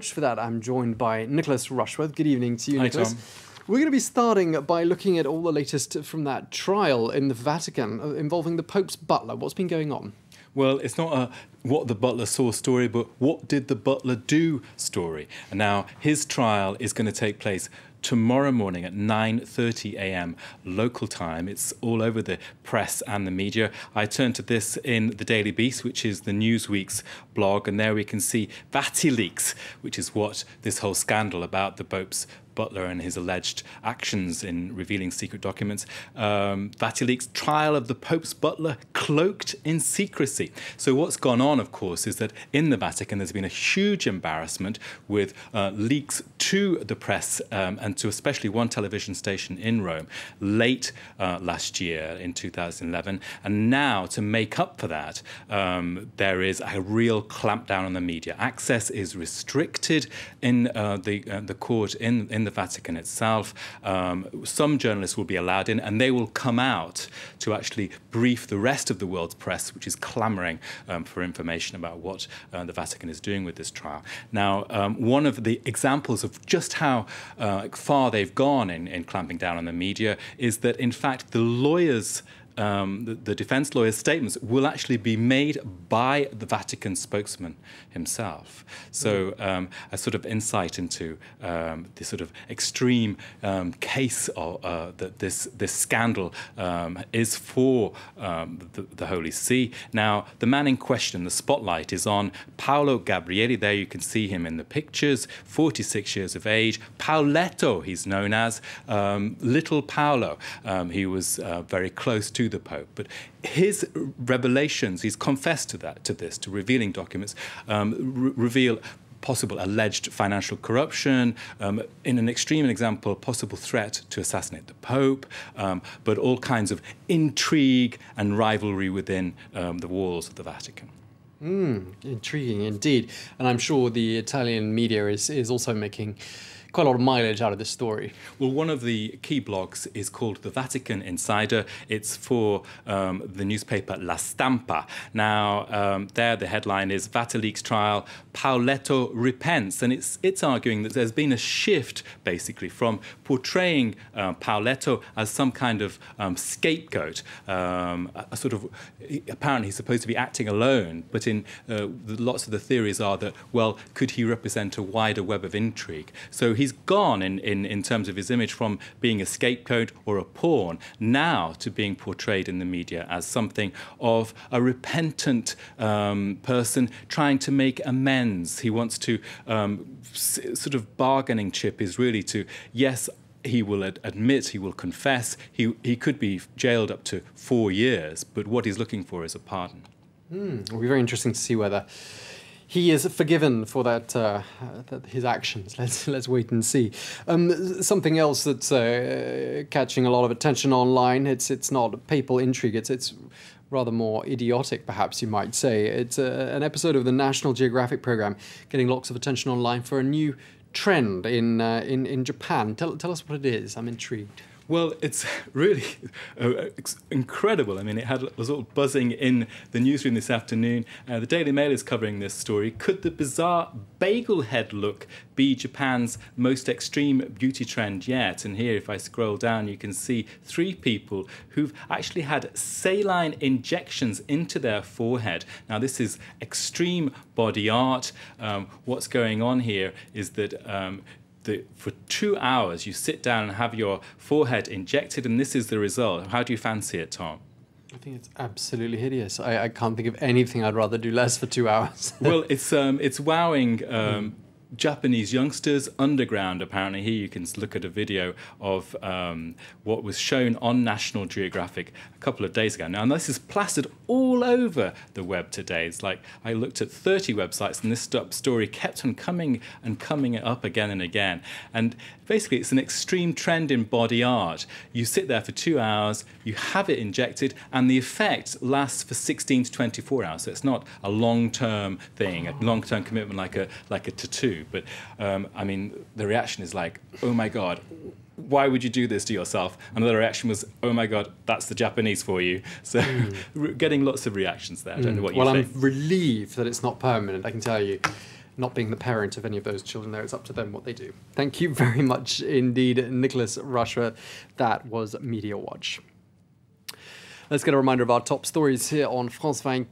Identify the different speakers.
Speaker 1: For that, I'm joined by Nicholas Rushworth. Good evening to you,
Speaker 2: Hi,
Speaker 1: Nicholas.
Speaker 2: Tom.
Speaker 1: We're going to be starting by looking at all the latest from that trial in the Vatican involving the Pope's butler. What's been going on?
Speaker 2: Well, it's not a what the butler saw story, but what did the butler do story. And now his trial is going to take place tomorrow morning at 9:30 a.m. local time. It's all over the press and the media. I turned to this in the Daily Beast, which is the Newsweek's blog, and there we can see VatiLeaks, which is what this whole scandal about the Pope's butler and his alleged actions in revealing secret documents. VatiLeaks, trial of the Pope's butler cloaked in secrecy. So what's gone on, of course, is that in the Vatican there's been a huge embarrassment with leaks to the press and to especially one television station in Rome late last year in 2011. And now, to make up for that, there is a real clampdown on the media. Access is restricted in the court in the Vatican itself. Some journalists will be allowed in, and they will come out to actually brief the rest of the world's press, which is clamouring for information about what the Vatican is doing with this trial. Now, one of the examples of just how far they've gone in clamping down on the media is that, in fact, the lawyers the defense lawyer's statements will actually be made by the Vatican spokesman himself. So a sort of insight into the sort of extreme case of, that this scandal is for the Holy See. Now, the man in question, the spotlight, is on Paolo Gabrielli. There you can see him in the pictures, 46 years of age. Pauletto, he's known as, Little Paolo. He was very close to the Pope, but his revelations, he's confessed to this, to revealing documents, reveal possible alleged financial corruption, in an extreme example, possible threat to assassinate the Pope, but all kinds of intrigue and rivalry within the walls of the Vatican.
Speaker 1: Intriguing indeed. And I'm sure the Italian media is also making quite a lot of mileage out of this story.
Speaker 2: Well, one of the key blogs is called The Vatican Insider. It's for the newspaper La Stampa. Now, there the headline is VatiLeaks trial, Pauletto repents. And it's arguing that there's been a shift, basically, from portraying Pauletto as some kind of scapegoat, a sort of, apparently he's supposed to be acting alone, but in lots of the theories are that, well, could he represent a wider web of intrigue? So he's gone in terms of his image from being a scapegoat or a pawn now to being portrayed in the media as something of a repentant person trying to make amends. He wants to sort of bargaining chip is really to, yes, he will admit, he will confess, he could be jailed up to 4 years, but what he's looking for is a pardon.
Speaker 1: It'll be very interesting to see whether he is forgiven for that his actions. Let's wait and see. Something else that's catching a lot of attention online. It's not papal intrigue. It's rather more idiotic, perhaps you might say. It's an episode of the National Geographic program getting lots of attention online for a new trend in Japan. Tell us what it is. I'm intrigued.
Speaker 2: Well, it's really incredible. I mean, it was all buzzing in the newsroom this afternoon. The Daily Mail is covering this story. Could the bizarre bagel head look be Japan's most extreme beauty trend yet? And here, if I scroll down, you can see 3 people who've actually had saline injections into their forehead. Now, this is extreme body art. What's going on here is that for 2 hours, you sit down and have your forehead injected, and this is the result. How do you fancy it, Tom?
Speaker 1: I think it's absolutely hideous. I can't think of anything I'd rather do less for 2 hours.
Speaker 2: Well, it's wowing Japanese youngsters underground, apparently. Here you can look at a video of what was shown on National Geographic a couple of days ago. Now, and this is plastered all over the web today. It's like I looked at 30 websites, and this story kept on coming up again and again. And basically, it's an extreme trend in body art. You sit there for 2 hours, you have it injected, and the effect lasts for 16 to 24 hours. So it's not a long-term thing, a long-term commitment like a tattoo. But I mean, the reaction is like, oh my God, why would you do this to yourself? Another reaction was, oh my God, that's the Japanese for you. So getting lots of reactions there. I don't know what you think.
Speaker 1: Well, I'm relieved that it's not permanent, I can tell you. not being the parent of any of those children there. It's up to them what they do. Thank you very much indeed, Nicholas Rushworth. That was Media Watch. Let's get a reminder of our top stories here on France 24.